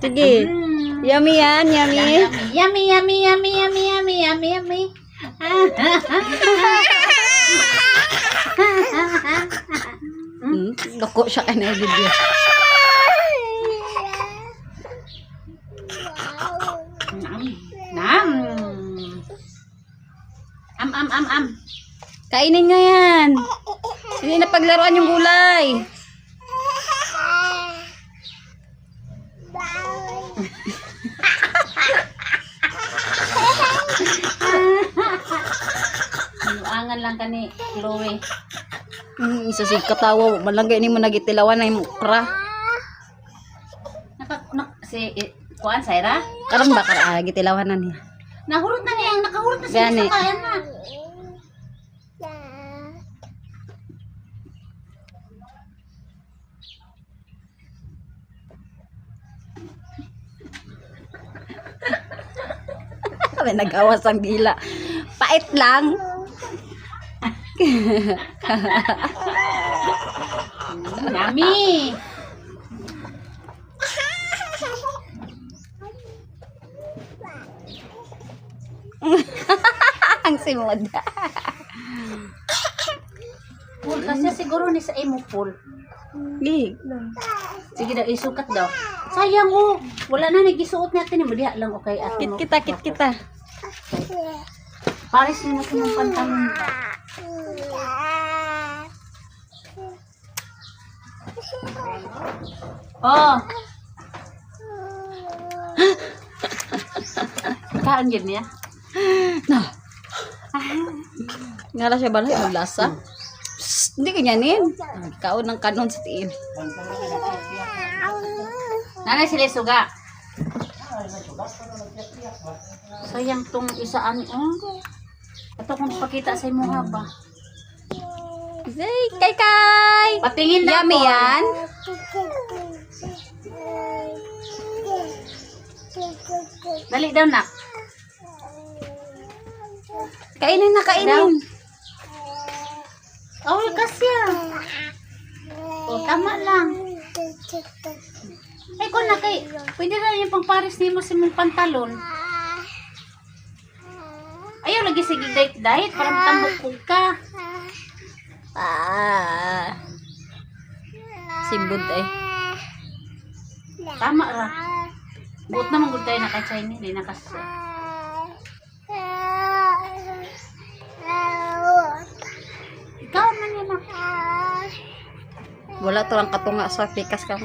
Sige. Yummy yan, yummy. Yummy, yummy, yummy, yummy, yummy, yummy, yummy. Loko siya ka na video. Nam. Am. Kainin nga yan. Hindi na paglaruan yung gulay. Nuangan lang ka ni Chloe. Isa si katawa. Malagay ni mo nagitilawan na yung mukra. Kuan, Saira? Karang ba gitilawan na niya. Nahulot na niya. Nakahulot na siya Gani. sa kayan na. May nagawas ang dila. Pait lang. Yummy. Ang simod. Pool kasi siguro ni sa imo pool. Sige daw, isukat daw. Sayang oh. Wala na nagisuot natin ni Madiha lang okay at Kit kita. Pares ni natin yung pantalon. Oh. Kaan yun niya? Nah. Ngala siya bala yung lasa. Hindi ganyanin. Kaon ng kanon sa tiil. Nanay sila suga. Sayang tong isaan. Oh. Ito kung pakita sa imo haba. Kay. Patingin na Yummy po. yan. Dali daw nak. Kainin na kainin. Oh, kasya. Oh, tama lang. Ay, kung na kay, pwede na yung pangparis ni mo sa mong pantalon. Ayaw, lagi sige diet para matambok ka. Simbod eh. Tama ra. Buot naman gud tayo naka-Chinese, di nakasya. Ikaw man yan. Wala to lang katunga sa pikas ka.